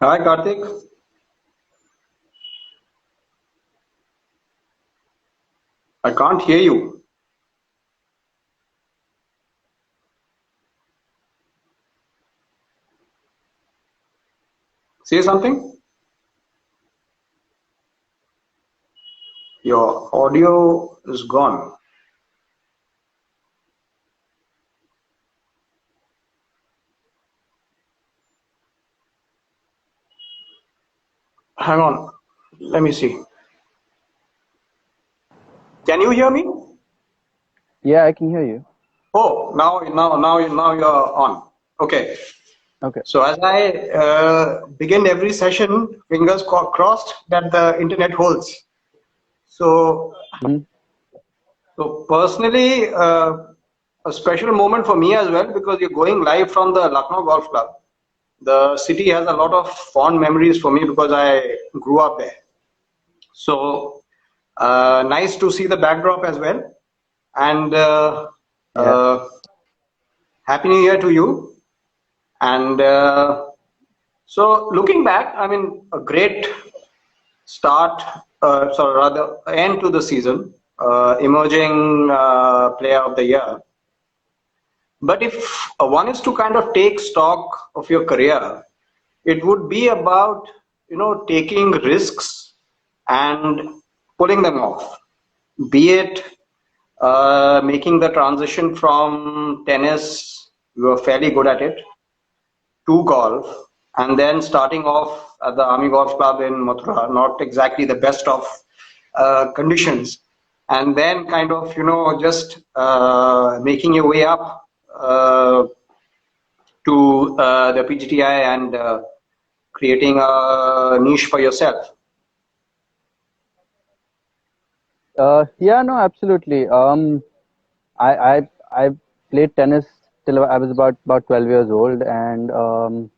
Hi Kartik, I can't hear you. Say something. Your audio is gone. Hang on. Let me see. Can you hear me? Yeah, I can hear you. Oh, now you're on. Okay. Okay. So as I begin every session, fingers crossed that the internet holds. So, Mhm. so personally, a special moment for me as well because you're going live from the Lucknow Golf Club. The city has a lot of fond memories for me because I grew up there. So nice to see the backdrop as well. And Yeah. Happy New Year to you. And so looking back, I mean, a great start, so rather end to the season, emerging player of the year. But if one is to kind of take stock of your career, it would be about taking risks and pulling them off. Be it making the transition from tennis, you were fairly good at it, to golf, and then starting off at the Army Golf Club in Mathura, not exactly the best of conditions, and then kind of just making your way up to the PGTI and creating a niche for yourself. Yeah, no, absolutely. I I I played tennis till I was about 12 years old, and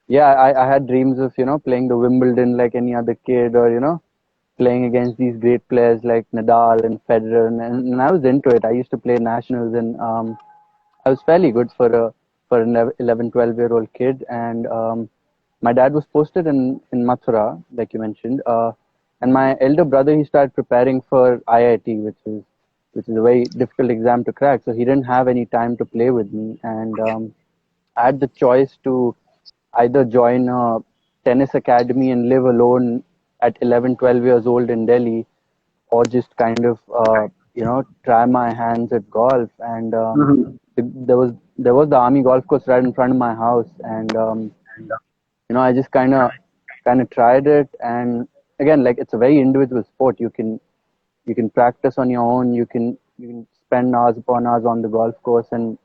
yeah, I had dreams of playing the Wimbledon like any other kid, or playing against these great players like Nadal and Federer, and I was into it. I used to play nationals, and I was fairly good for an 11, 12-year-old kid, and my dad was posted in Mathura, like you mentioned, and my elder brother he started preparing for IIT, which is a very difficult exam to crack. So he didn't have any time to play with me, and I had the choice to either join a tennis academy and live alone at 11, 12 years old in Delhi, or just kind of try my hands at golf. And Mhm. there was the army golf course right in front of my house, and I just kind of tried it. And again, like, it's a very individual sport. You can practice on your own. You can spend hours upon hours on the golf course, and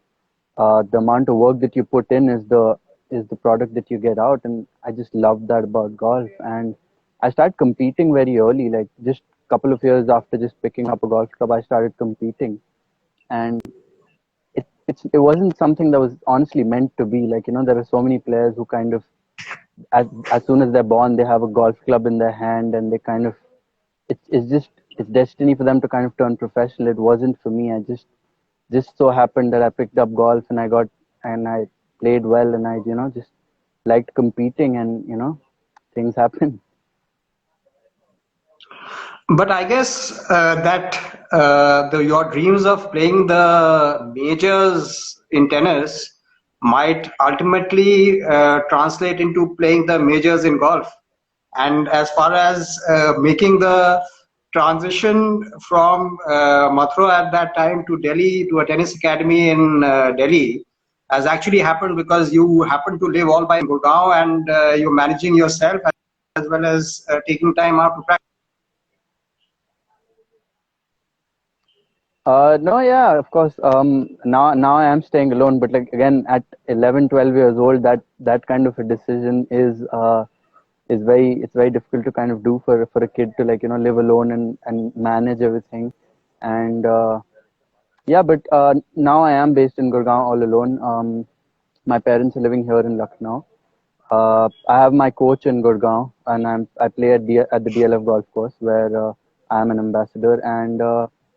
the amount of work that you put in is the product that you get out. And I just love that about golf. And I started competing very early, like just a couple of years after just picking up a golf club, I started competing. And it wasn't something that was honestly meant to be. Like, there are so many players who kind of, as soon as they're born, they have a golf club in their hand, and they kind of, it's destiny for them to kind of turn professional. It wasn't for me. I just so happened that I picked up golf, and I played well, and I just liked competing, and things happen. But I guess that your dreams of playing the majors in tennis might ultimately translate into playing the majors in golf. And as far as making the transition from Mathura at that time to Delhi to a tennis academy in Delhi has actually happened because you happen to live all by in Gurgaon and you're managing yourself as well as taking time out to practice. No, yeah, of course. Now I am staying alone, but like, again, at 11, 12 years old, that kind of a decision it's very difficult to kind of do for a kid to, like, live alone and manage everything. And yeah, but now I am based in Gurgaon all alone. My parents are living here in Lucknow. I have my coach in Gurgaon, and I play at the DLF golf course where I am an ambassador. And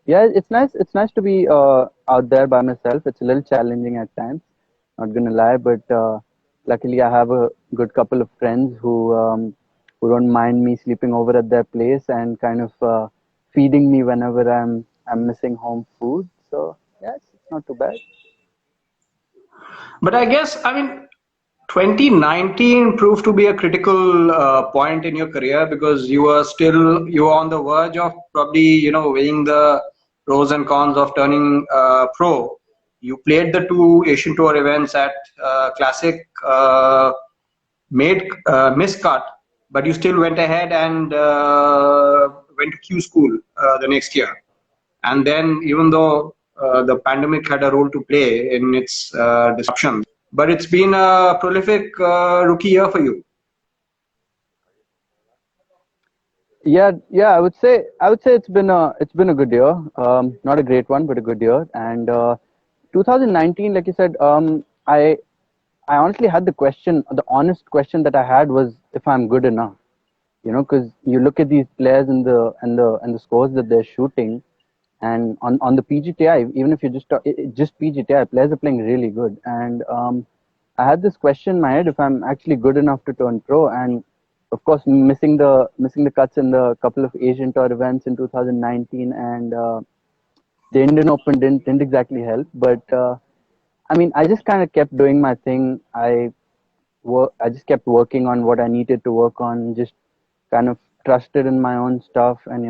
yeah, it's nice. It's nice to be out there by myself. It's a little challenging at times, not gonna lie, but luckily I have a good couple of friends who don't mind me sleeping over at their place and kind of feeding me whenever I'm missing home food. So yes, it's not too bad. But I guess, I mean, 2019 proved to be a critical point in your career because you were on the verge of probably, weighing the pros and cons of turning pro. You played the two Asian Tour events at Classic, made miscut, but you still went ahead and went to Q school the next year. And then, even though the pandemic had a role to play in its disruption, but it's been a prolific rookie year for you. Yeah, I would say it's been a good year. Not a great one, but a good year. And 2019, like you said, I honestly had the question, the honest question that I had was if I'm good enough. Because you look at these players and the scores that they're shooting, and on the PGTI, even if you just PGTI, players are playing really good. And I had this question in my head if I'm actually good enough to turn pro. And of course, missing the cuts in the couple of Asian Tour events in 2019, and the Indian Open didn't exactly help. But I mean, I just kind of kept doing my thing. I just kept working on what I needed to work on. Just kind of trusted in my own stuff, and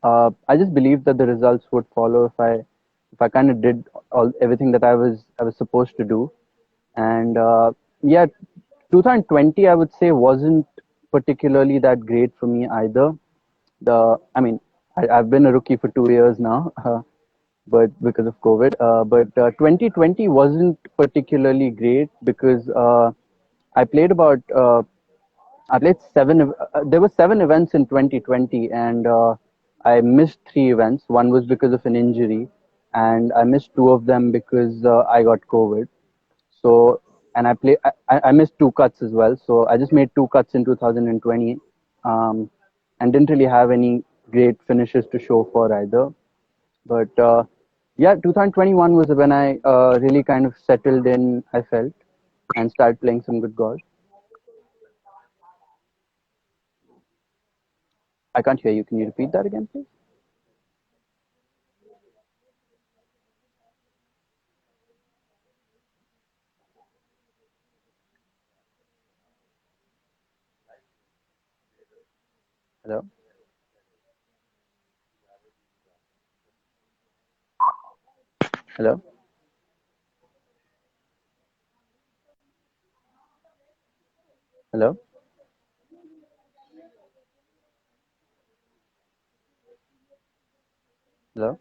I just believed that the results would follow if I kind of did all everything that I was supposed to do. And yeah, 2020 I would say wasn't particularly that great for me either. I mean, I've been a rookie for 2 years now, but because of COVID. But 2020 wasn't particularly great because I played about I played there were 7 events in 2020, and I missed 3 events. One was because of an injury, and I missed two of them because I got COVID. So, and I missed two cuts as well. So I just made two cuts in 2020, um, and didn't really have any great finishes to show for either. But yeah, 2021 was when I really kind of settled in, I felt, and started playing some good golf. I can't hear you. Can you repeat that again, please? Hello? Hello? Hello? Hello?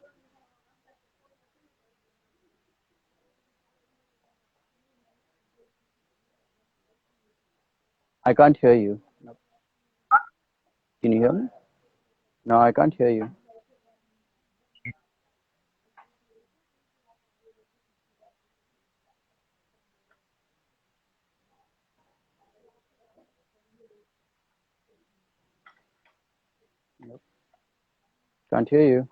I can't hear you. Can you hear me? No, I can't hear you. Nope. Can't hear you.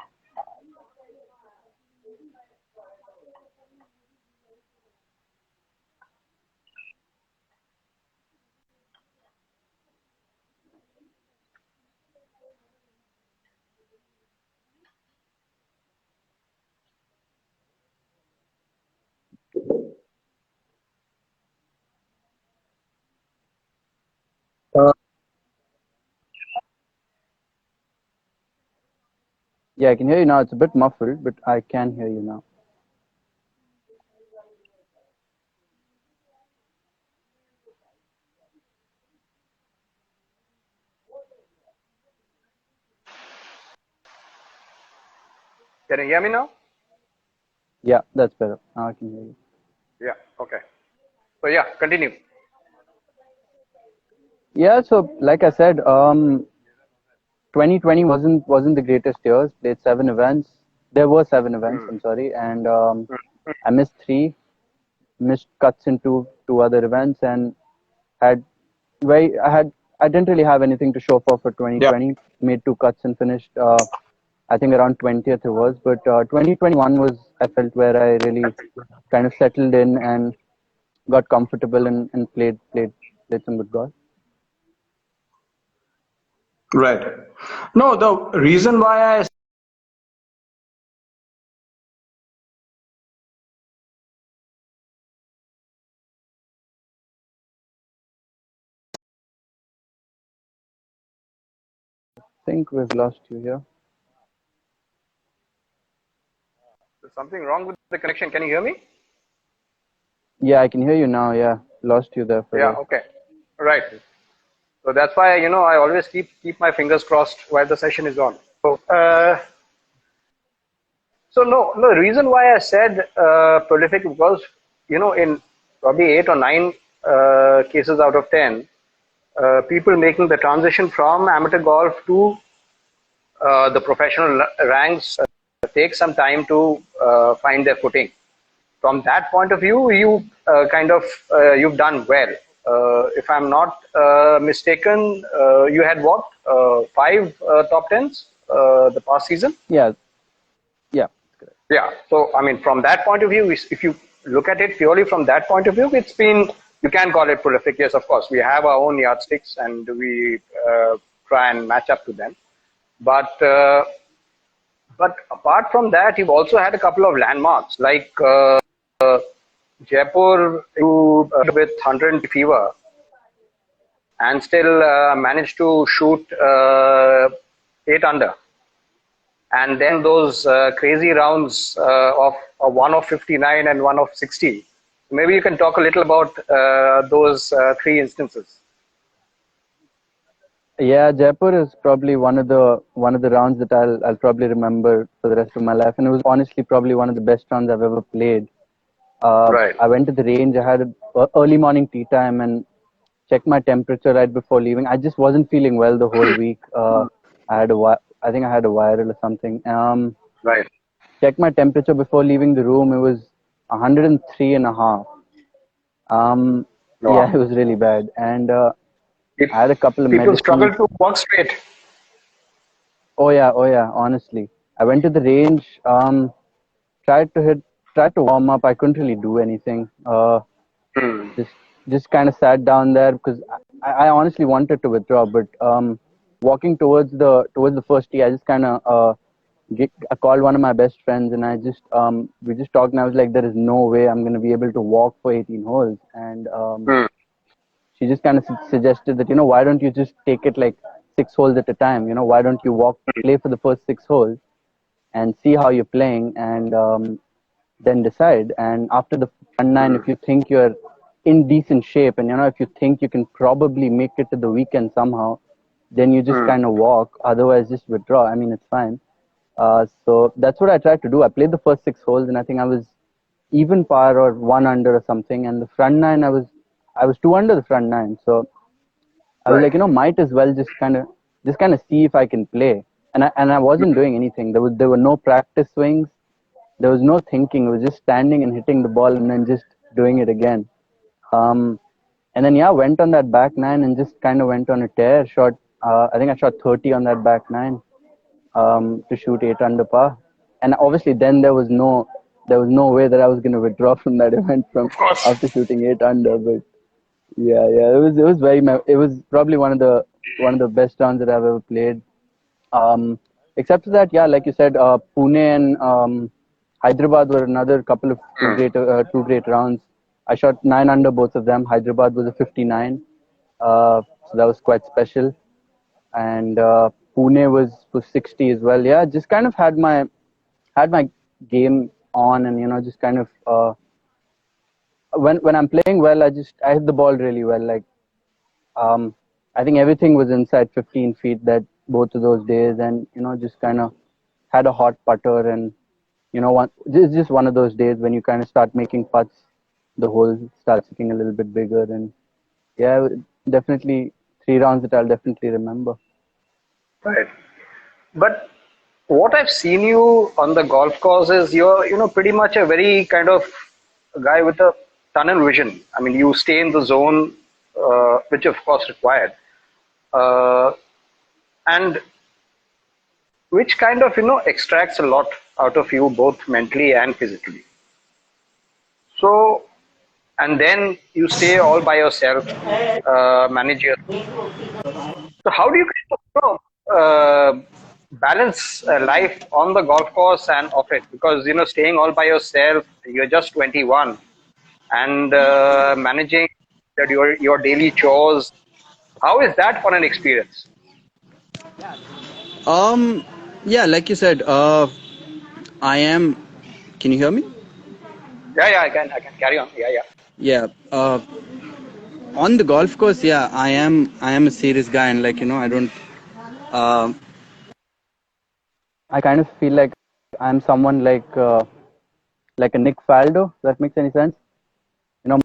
Uh, Yeah, I can hear you now. It's a bit muffled, but I can hear you now. Can you hear me now? Yeah, that's better. Now I can hear you. Yeah. Okay. So yeah, continue. Yeah, so like I said, 2020 wasn't the greatest years. Played 7 events. There were 7 events. Mm. I'm sorry, and I missed three. Missed cuts in two other events, and had very I didn't really have anything to show for Yeah. 2020. Made two cuts and finished I think around 20th it was. But 2021 was, I felt, where I really kind of settled in and got comfortable and played some good golf. Right. No, the reason why I Think we've lost you here. There's something wrong with the connection. Can you hear me? Yeah, I can hear you now. Yeah, lost you there for Yeah. a Okay. Right. So that's why I always keep my fingers crossed while the session is on. So no, the reason why I said prolific because in probably 8 or 9 cases out of 10, people making the transition from amateur golf to the professional ranks take some time to find their footing. From that point of view, you've done well. If I'm not mistaken, you had what 5 top 10s the past season. yeah, yeah, that's correct. Yeah. So, I mean, from that point of view, if you look at it purely from that point of view, you can call it prolific. Yes, of course. We have our own yardsticks and we try and match up to them. But apart from that, you've also had a couple of landmarks like Jaipur, you with 100 fever and still managed to shoot 8 under. And then those crazy rounds of one of 59 and one of 60. Maybe you can talk a little about those 3 instances. Yeah, Jaipur is probably one of the rounds that I'll probably remember for the rest of my life, and it was honestly probably one of the best rounds I've ever played. Right. I went to the range. I had an early morning tea time and checked my temperature right before leaving. I just wasn't feeling well the whole week. I think I had a viral or something. Right. Checked my temperature before leaving the room. It was 103 and a half. Yeah, Wow. it was really bad. And Pe- I had a couple of People struggle medicines. to walk straight. Oh yeah, honestly. I went to the range, tried to hit, tried to warm up. I couldn't really do anything. Hmm. Just just kind of sat down there because I honestly wanted to withdraw, but walking towards the first tee, I just kind of I called one of my best friends and I just we just talked and I was like, there is no way I'm gonna be able to walk for 18 holes, and Hmm. she just kind of suggested that why don't you just take it like 6 holes at a time, why don't you play for the first 6 holes and see how you're playing, and then decide. And after the front nine, Hmm. if you think you're in decent shape and if you think you can probably make it to the weekend somehow, then you just Hmm. kind of walk. Otherwise, just withdraw. I mean, it's fine. So that's what I tried to do. I played the first 6 holes and I think I was even par or 1 under or something. And the front nine, I was 2 under the front nine. So I was Right. like, might as well just kind of see if I can play. And I wasn't doing anything. There were no practice swings. There was no thinking. It was just standing and hitting the ball and then just doing it again. Um, and then yeah, went on that back nine and just kind of went on a tear. I think I shot 30 on that back nine to shoot 8 under par. And obviously, then there was no way that I was going to withdraw from that event from Of course. after shooting 8 under. But yeah, it was probably one of the best rounds that I've ever played. Um, except for that, yeah, like you said, Pune and Hyderabad were another couple of Hmm. two great rounds. I shot 9 under both of them. Hyderabad was a 59, so that was quite special. And Pune was 60 as well. Yeah, just kind of had my game on, and just kind of when I'm playing well, I hit the ball really well. Like um, I think everything was inside 15 feet that both of those days, and just kind of had a hot putter, and it's just one of those days when you kind of start making putts, the hole starts looking a little bit bigger, and yeah, definitely 3 rounds that I'll definitely remember. Right. But what I've seen you on the golf course is you're, pretty much a very kind of guy with a tunnel vision. I mean, you stay in the zone, which of course required, uh, and which kind of, extracts a lot out of you both mentally and physically. So and then you stay all by yourself, manage your. So how do you balance life on the golf course and off it? Because staying all by yourself, you're just 21, and managing your daily chores. How is that for an experience? Um, yeah, like you said, I am. Can you hear me? Yeah, yeah, I can carry on. Yeah, yeah. Yeah. On the golf course, yeah, I am. I am a serious guy, and I don't. Um, I kind of feel like I'm someone like a Nick Faldo. If that makes any sense. You know.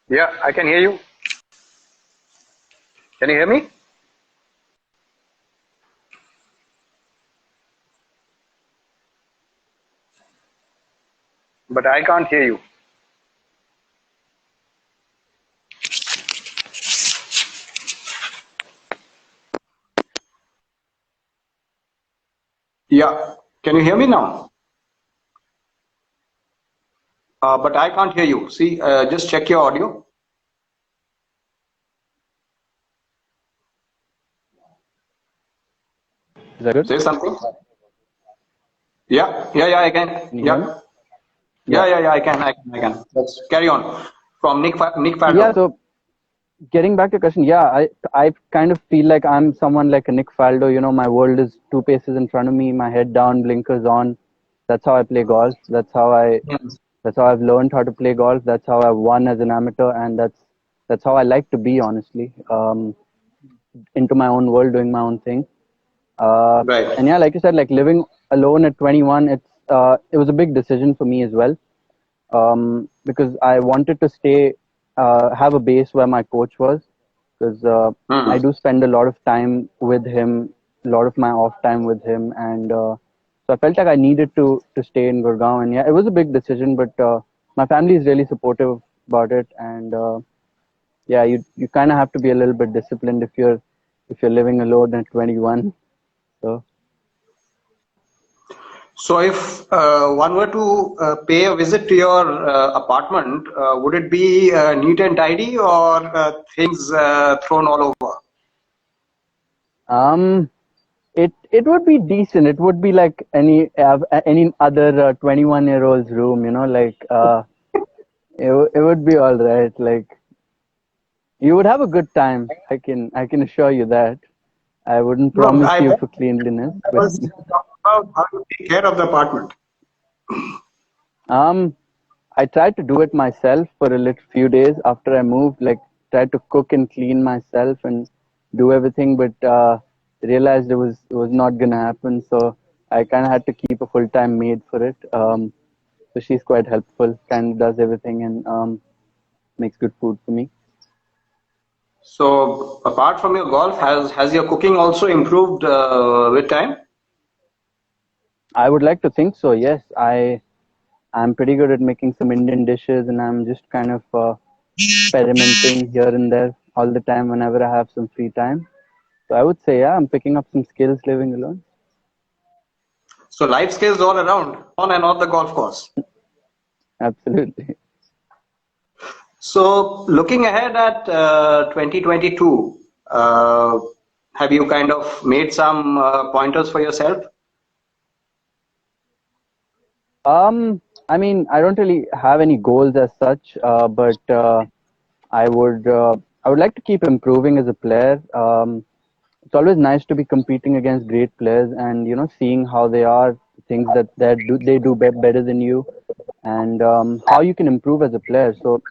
Yeah, I can hear you. Can you hear me? But I can't hear you. Yeah. Can you hear me now? But I can't hear you. See, just check your audio. Is that good? Say something. Yeah, yeah, yeah, I can. Can you hear me? Yeah, Yeah. yeah, yeah, yeah, I can. Let's carry on. From Nick Yeah. Faldo. So getting back to your question, yeah, I kind of feel like I'm someone like a Nick Faldo. My world is two paces in front of me, my head down, blinkers on. That's how I play golf. Yes. That's how I've learned how to play golf. That's how I've won as an amateur, and that's how I like to be, honestly. Into my own world, doing my own thing. Right. And yeah, like you said, like living alone at 21, it was a big decision for me as well, because I wanted to have a base where my coach was, because I Hmm. do spend a lot of time with him, a lot of my off time with him, and so I felt like I needed to stay in Gurgaon. And yeah, it was a big decision, but my family is really supportive about it, and yeah, you kind of have to be a little bit disciplined if you're living alone at 21. So So if one were to pay a visit to your apartment, would it be neat and tidy or things thrown all over? um, it would be decent. It would be like any other 21-year-old's room, it would be all right. Like you would have a good time. I can assure you that. I wouldn't No, promise I you meant for cleanliness, I but was talking about how you take care of the apartment. um, I tried to do it myself for a little few days after I moved. Like tried to cook and clean myself and do everything, but realized it was not gonna happen. So I kind of had to keep a full-time maid for it. So she's quite helpful, kind of does everything and makes good food for me. So apart from your golf, has your cooking also improved with time? I would like to think so. Yes, I'm pretty good at making some Indian dishes, and I'm just kind of experimenting here and there all the time whenever I have some free time. So I would say, yeah, I'm picking up some skills living alone. So life skills all around, on and off the golf course. Absolutely. So looking ahead at 2022, have you kind of made some pointers for yourself? I mean, I don't really have any goals as such, but I would I would like to keep improving as a player. It's always nice to be competing against great players and seeing how they are, things that they do better than you, and how you can improve as a player. So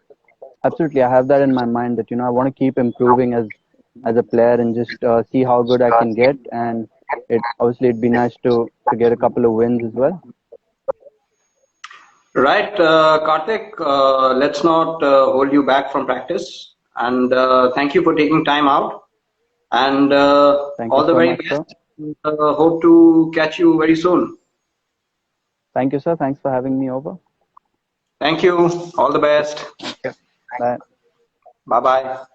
absolutely, I have that in my mind that I want to keep improving as a player and just see how good I can get. And it obviously it'd be nice to get a couple of wins as well. Right, Karthik, let's not hold you back from practice. And thank you for taking time out. And Thank you all the so very much, best. sir. Hope to catch you very soon. Thank you, sir. Thanks for having me over. Thank you. All the best. Thank you. Bye. Bye bye.